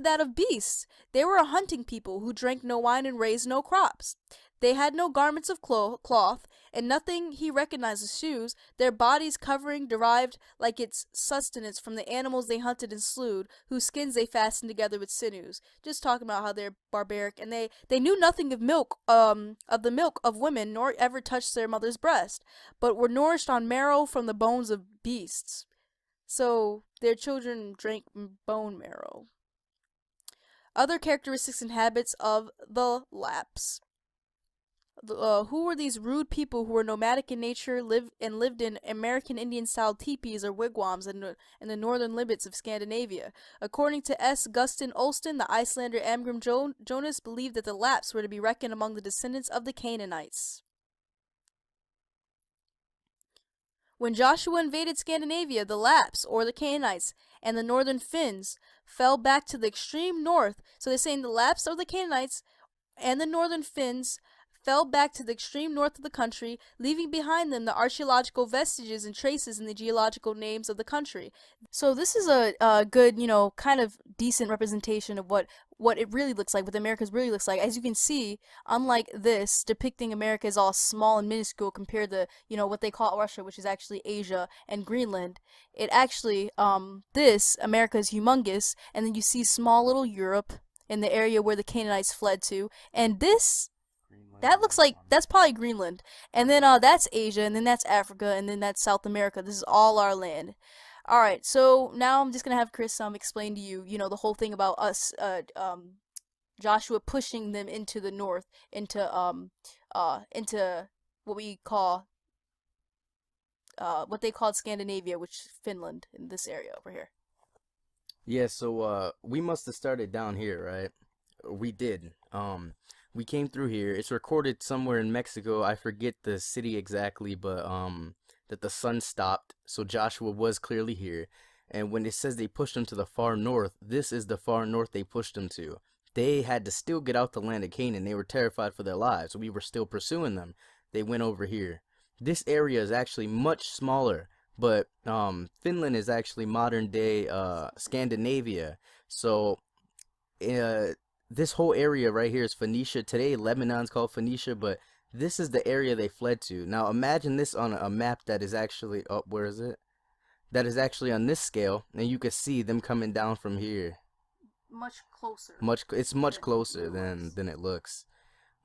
that of beasts. They were a hunting people who drank no wine and raised no crops. They had no garments of cloth, and nothing he recognized as shoes, their bodies covering derived like its sustenance from the animals they hunted and slew, whose skins they fastened together with sinews. Just talking about how they're barbaric, and they knew nothing of milk, of the milk of women, nor ever touched their mother's breast, but were nourished on marrow from the bones of beasts. So their children drank bone marrow. Other characteristics and habits of the Lapps. Who were these rude people who were nomadic in nature, lived in American Indian-style teepees or wigwams in the northern limits of Scandinavia? According to S. Gustin Olsten, the Icelander Amgrim Jonas believed that the Lapps were to be reckoned among the descendants of the Canaanites. When Joshua invaded Scandinavia, the Lapps, or the Canaanites, and the northern Finns fell back to the extreme north. So they're saying the Lapps or the Canaanites and the northern Finns fell back to the extreme north of the country, leaving behind them the archaeological vestiges and traces in the geological names of the country. So this is a good, kind of decent representation of what it really looks like, what America's really looks like. As you can see, unlike this, depicting America as all small and minuscule compared to, what they call Russia, which is actually Asia and Greenland. It actually, this, America is humongous, and then you see small little Europe in the area where the Canaanites fled to, and this that looks like that's probably Greenland. And then that's Asia, and then that's Africa, and then that's South America. This is all our land. All right, so now I'm just gonna have Chris explain to you, the whole thing about us, Joshua pushing them into the north, into what we call, what they called Scandinavia, which is Finland in this area over here.
Yeah, so we must have started down here, right? We did. We came through here. It's recorded somewhere in Mexico. I forget the city exactly, but that the sun stopped. So Joshua was clearly here. And when it says they pushed him to the far north, this is the far north they pushed him to. They had to still get out the land of Canaan. They were terrified for their lives. We were still pursuing them. They went over here. This area is actually much smaller, but Finland is actually modern day Scandinavia. So this whole area right here is Phoenicia. Today, Lebanon's called Phoenicia, but this is the area they fled to. Now, imagine this on a map that is actually, oh, where is it? That is actually on this scale, and you can see them coming down from here.
Much closer.
It's much closer than it looks.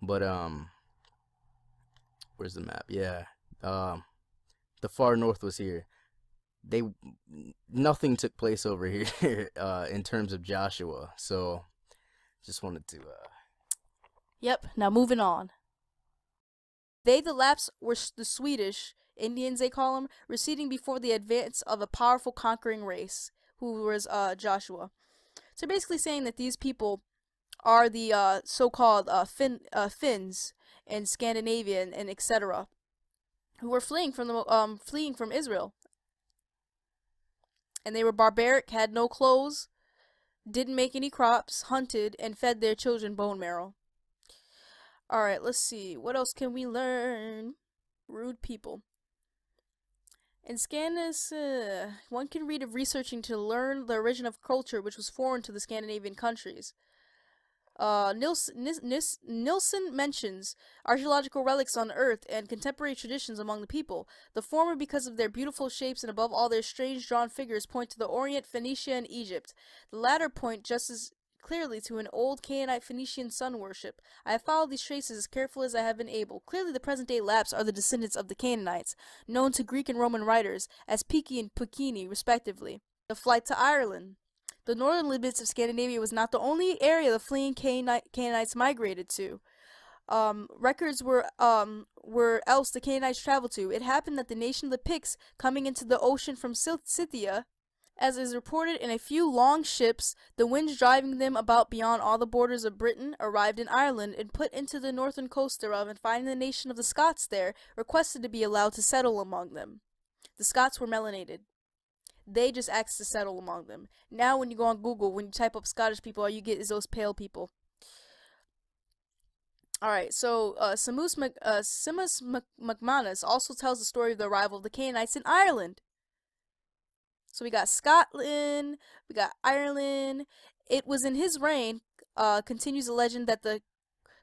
But where's the map? Yeah. The far north was here. They Nothing took place over here in terms of Joshua. So just wanted to
Yep, now moving on. They, the Lapps, were the Swedish Indians, they call them, receding before the advance of a powerful conquering race, who was Joshua. So basically saying that these people are the so-called Finns in Scandinavia and etc., who were fleeing from Israel, and they were barbaric, had no clothes, didn't make any crops, hunted, and fed their children bone marrow. Alright, let's see. What else can we learn? Rude people. In Scandinavia, one can read of researching to learn the origin of culture which was foreign to the Scandinavian countries. Nilsson mentions archaeological relics on Earth and contemporary traditions among the people. The former, because of their beautiful shapes and above all their strange drawn figures, point to the Orient, Phoenicia, and Egypt. The latter point just as clearly to an old Canaanite Phoenician sun worship. I have followed these traces as carefully as I have been able. Clearly the present-day Lapps are the descendants of the Canaanites, known to Greek and Roman writers as Piki and Pukini, respectively. The flight to Ireland. The northern limits of Scandinavia was not the only area the fleeing Canaanites migrated to. Records were else the Canaanites traveled to. It happened that the nation of the Picts, coming into the ocean from Scythia, as is reported in a few long ships, the winds driving them about beyond all the borders of Britain, arrived in Ireland and put into the northern coast thereof, and finding the nation of the Scots there, requested to be allowed to settle among them. The Scots were melanated. They just asked to settle among them. Now when you go on Google, when you type up Scottish people, all you get is those pale people. Alright, so Simus McManus also tells the story of the arrival of the Canaanites in Ireland. So we got Scotland, we got Ireland. It was in his reign, continues the legend, that the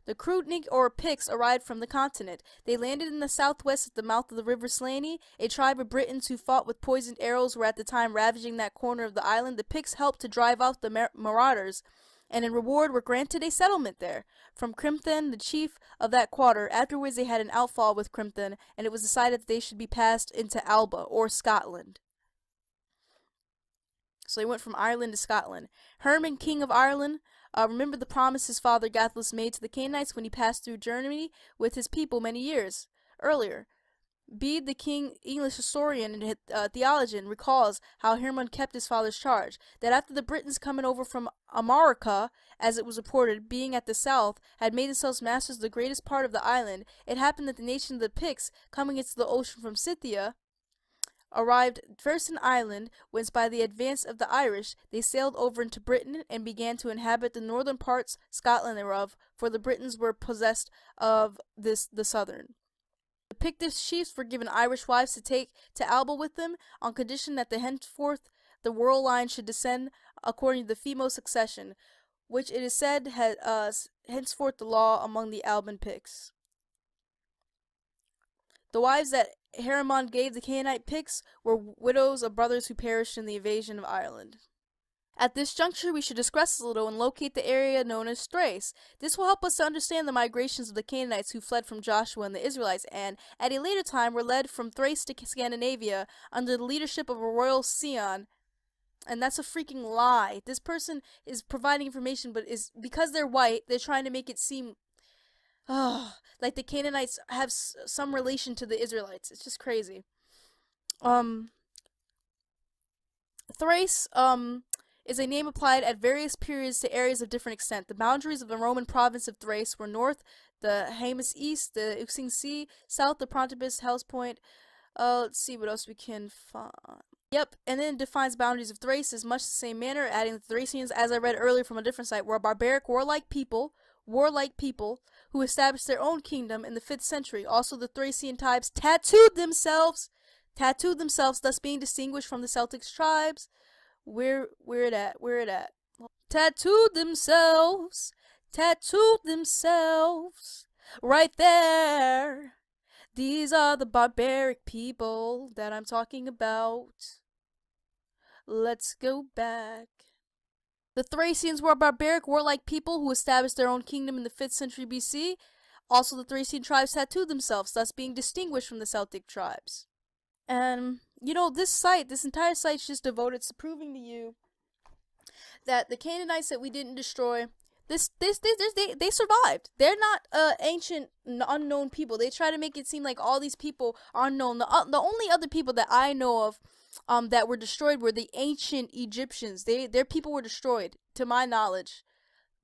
The Krutnik or Picts arrived from the continent. They landed in the southwest at the mouth of the river Slaney. A tribe of Britons who fought with poisoned arrows were at the time ravaging that corner of the island. The Picts helped to drive out the marauders, and in reward were granted a settlement there. From Crimthan, the chief of that quarter. Afterwards they had an outfall with Crimthan, and it was decided that they should be passed into Alba, or Scotland. So he went from Ireland to Scotland. Herman, king of Ireland, remember the promise his father Gathlus made to the Canaanites when he passed through Germany with his people many years earlier. Bede, the king English historian and theologian, recalls how Herman kept his father's charge, that after the Britons coming over from America, as it was reported, being at the south, had made themselves masters of the greatest part of the island, it happened that the nation of the Picts, coming into the ocean from Scythia, arrived first in Ireland, whence by the advance of the Irish they sailed over into Britain and began to inhabit the northern parts, Scotland thereof, for the Britons were possessed of the southern. The Pictish chiefs were given Irish wives to take to Alba with them, on condition that henceforth the royal line should descend according to the female succession, which it is said had henceforth the law among the Alban Picts. The wives that Heremon gave the Canaanite Picts were widows of brothers who perished in the invasion of Ireland. At this juncture, we should digress a little and locate the area known as Thrace. This will help us to understand the migrations of the Canaanites who fled from Joshua and the Israelites, and at a later time were led from Thrace to Scandinavia under the leadership of a royal scion. And that's a freaking lie. This person is providing information, but is because they're white, they're trying to make it seem like the Canaanites have some relation to the Israelites. It's just crazy. Thrace, is a name applied at various periods to areas of different extent. The boundaries of the Roman province of Thrace were north, the Haemus east, the Euxine Sea, south, the Prontibus, Hellespont. Let's see what else we can find. Yep, and then defines boundaries of Thrace in much the same manner, adding that the Thracians, as I read earlier from a different site, were a barbaric, warlike people who established their own kingdom in the 5th century. Also, the Thracian tribes tattooed themselves, thus being distinguished from the Celtic tribes. Where it at? Tattooed themselves, right there. These are the barbaric people that I'm talking about. Let's go back. The Thracians were a barbaric, warlike people who established their own kingdom in the 5th century BC. Also, the Thracian tribes tattooed themselves, thus being distinguished from the Celtic tribes. And, you know, this entire site is just devoted to proving to you that the Canaanites that we didn't destroy, they survived. They're not ancient, unknown people. They try to make it seem like all these people are unknown. The only other people that I know of that were destroyed were the ancient Egyptians. Their people were destroyed, to my knowledge,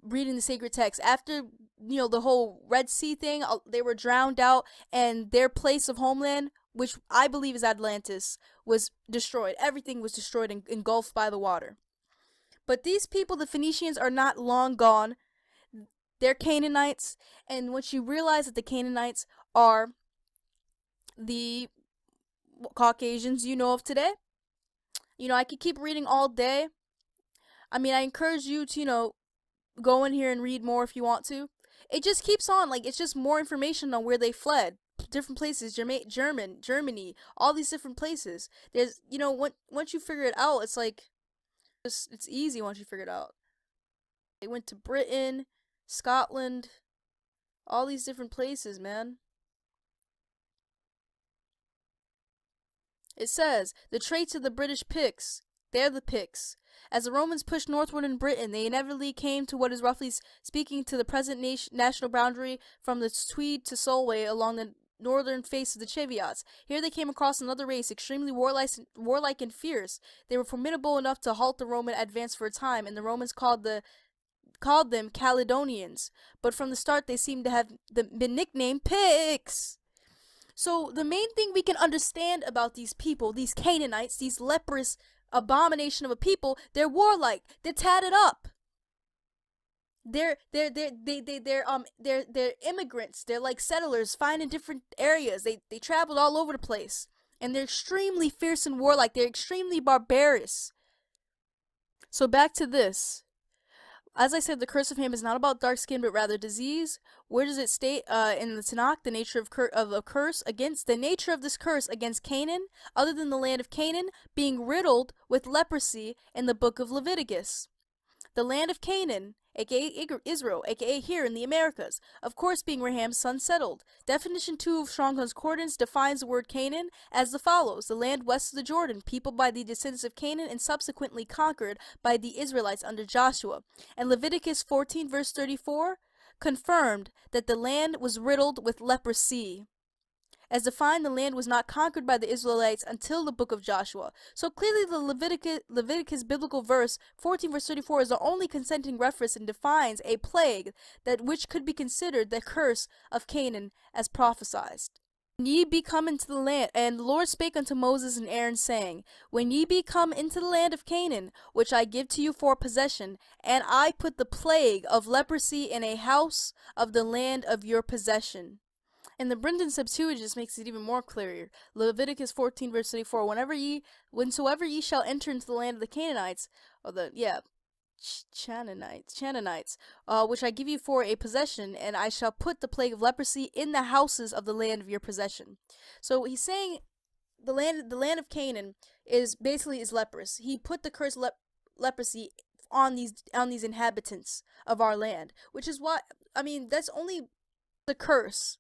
reading the sacred text. After, you know, the whole Red Sea thing, they were drowned out, and their place of homeland, which I believe is Atlantis, was destroyed. Everything was destroyed and engulfed by the water. But these people, the Phoenicians, are not long gone. They're Canaanites, and once you realize that the Canaanites are the Caucasians you know of today, you know, I could keep reading all day. I mean, I encourage you to, you know, go in here and read more if you want to. It just keeps on, like, it's just more information on where they fled. Different places, Germany, all these different places. There's, you know, once you figure it out, it's like, it's easy once you figure it out. They went to Britain, Scotland, all these different places, man. It says, the traits of the British Picts, they're the Picts. As the Romans pushed northward in Britain, they inevitably came to what is roughly speaking to the present national boundary from the Tweed to Solway along the northern face of the Cheviots. Here they came across another race, extremely warlike and fierce. They were formidable enough to halt the Roman advance for a time, and the Romans called them Caledonians. But from the start, they seemed to have been nicknamed Picts. So the main thing we can understand about these people, these Canaanites, these leprous abomination of a people, they're warlike. They're tatted up. They're immigrants. They're like settlers, finding different areas. They traveled all over the place, and they're extremely fierce and warlike. They're extremely barbarous. So back to this. As I said, the curse of Ham is not about dark skin, but rather disease. Where does it state in the Tanakh the nature of a curse against the nature of this curse against Canaan, other than the land of Canaan being riddled with leprosy in the book of Leviticus? The land of Canaan, aka Israel, aka here in the Americas, of course being where Ham's son settled. Definition 2 of Strong Concordance defines the word Canaan as the follows: the land west of the Jordan, peopled by the descendants of Canaan and subsequently conquered by the Israelites under Joshua. And Leviticus 14 verse 34 confirmed that the land was riddled with leprosy. As defined, the land was not conquered by the Israelites until the book of Joshua. So clearly the Leviticus biblical verse 14 verse 34 is the only consenting reference and defines a plague that which could be considered the curse of Canaan as prophesied. When ye be come into the land, and the Lord spake unto Moses and Aaron, saying, when ye be come into the land of Canaan, which I give to you for possession, and I put the plague of leprosy in a house of the land of your possession. And the Brenton Septuagint makes it even more clear. Leviticus 14 verse 34, whensoever ye shall enter into the land of the Canaanites, or Canaanites, which I give you for a possession, and I shall put the plague of leprosy in the houses of the land of your possession. So he's saying the land of Canaan is leprous. He put the curse leprosy on these inhabitants of our land, which is why, I mean, that's only the curse.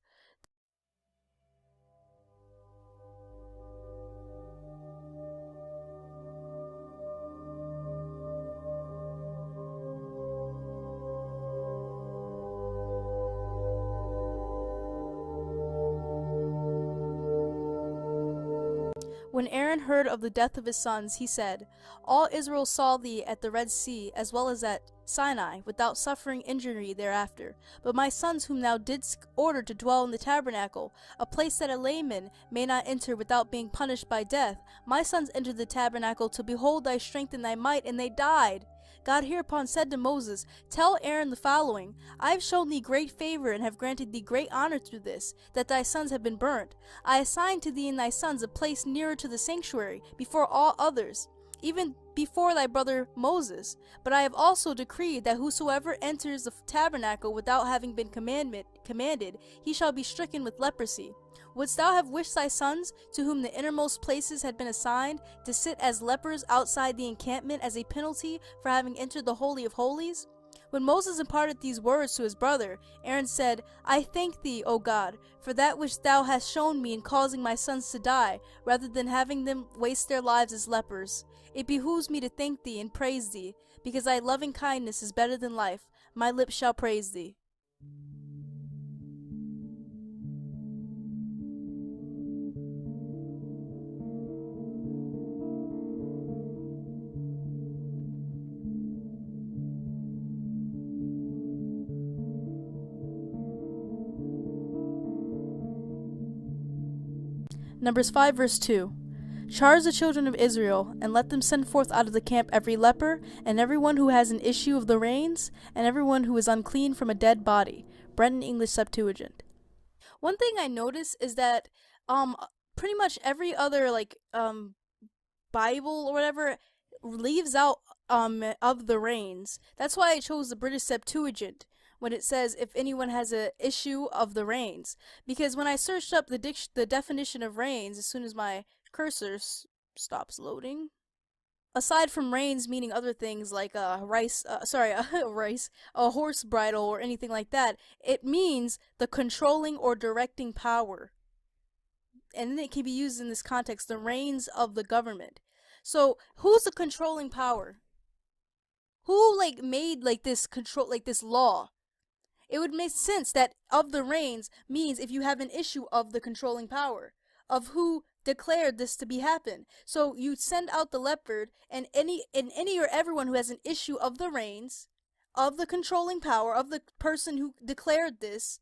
When Aaron heard of the death of his sons, he said, all Israel saw thee at the Red Sea, as well as at Sinai, without suffering injury thereafter. But my sons whom thou didst order to dwell in the tabernacle, a place that a layman may not enter without being punished by death, my sons entered the tabernacle to behold thy strength and thy might, and they died. God hereupon said to Moses, tell Aaron the following, I have shown thee great favor and have granted thee great honor through this, that thy sons have been burnt. I assigned to thee and thy sons a place nearer to the sanctuary, before all others, even before thy brother Moses. But I have also decreed that whosoever enters the tabernacle without having been commanded, he shall be stricken with leprosy. Wouldst thou have wished thy sons, to whom the innermost places had been assigned, to sit as lepers outside the encampment as a penalty for having entered the Holy of Holies? When Moses imparted these words to his brother, Aaron said, I thank thee, O God, for that which thou hast shown me in causing my sons to die, rather than having them waste their lives as lepers. It behooves me to thank thee and praise thee, because thy loving kindness is better than life. My lips shall praise thee. Numbers 5 verse 2. Charge the children of Israel, and let them send forth out of the camp every leper, and every one who has an issue of the reins, and every one who is unclean from a dead body. Brenton English Septuagint. One thing I noticed is that pretty much every other Bible or whatever leaves out of the reins. That's why I chose the British Septuagint when it says if anyone has a issue of the reins, because when I searched up the definition of reins, as soon as my cursor stops loading, aside from reins meaning other things like a horse bridle or anything like that, it means the controlling or directing power, and then it can be used in this context, the reins of the government. So who's the controlling power? Who made this law? It would make sense that of the reins means if you have an issue of the controlling power, of who declared this to be happen. So you send out the leopard and any or everyone who has an issue of the reins, of the controlling power, of the person who declared this,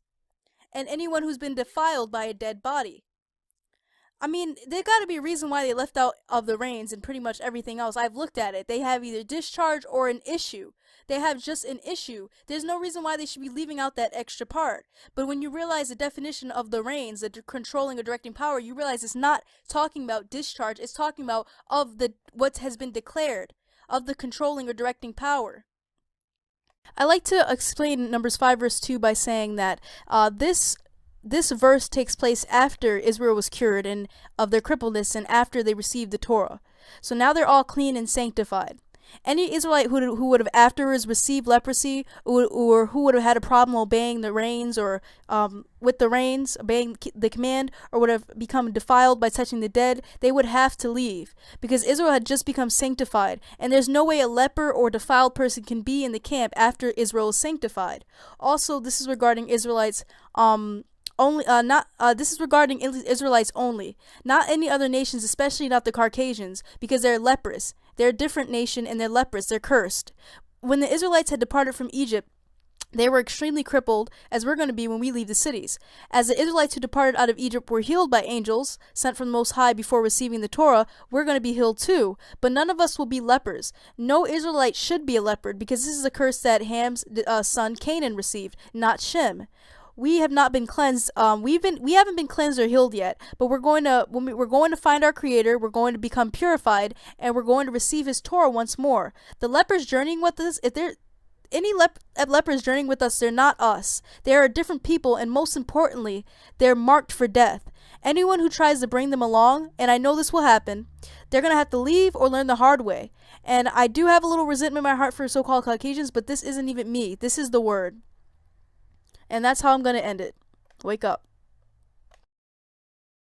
and anyone who's been defiled by a dead body. I mean, there gotta be a reason why they left out of the reins and pretty much everything else. I've looked at it. They have either discharge or an issue. They have just an issue. There's no reason why they should be leaving out that extra part. But when you realize the definition of the reins, the controlling or directing power, you realize it's not talking about discharge. It's talking about what has been declared, of the controlling or directing power. I like to explain Numbers 5 verse 2 by saying that this verse takes place after Israel was cured and of their crippledness and after they received the Torah. So now they're all clean and sanctified. Any Israelite who would have afterwards received leprosy, or who would have had a problem obeying the reins, or with the reins, obeying the command, or would have become defiled by touching the dead, they would have to leave, because Israel had just become sanctified, and there's no way a leper or defiled person can be in the camp after Israel is sanctified. Also, this is regarding Israelites. Only not This is regarding Israelites only, not any other nations, especially not the Caucasians, because they're leprous. They're a different nation and they're leprous. They're cursed. When the Israelites had departed from Egypt, they were extremely crippled, as we're going to be when we leave the cities. As the Israelites who departed out of Egypt were healed by angels sent from the Most High before receiving the Torah, we're going to be healed too. But none of us will be lepers. No Israelite should be a leopard, because this is a curse that Ham's son Canaan received, not Shem. We have not been cleansed. We haven't been cleansed or healed yet, but we're going to we're going to find our Creator. We're going to become purified, and we're going to receive His Torah once more. The lepers journeying with us, if they're any lepers journeying with us, they're not us. They are different people, and most importantly, they're marked for death. Anyone who tries to bring them along, and I know this will happen, they're going to have to leave or learn the hard way. And I do have a little resentment in my heart for so-called Caucasians, but this isn't even me. This is the word. And that's how I'm going to end it. Wake up.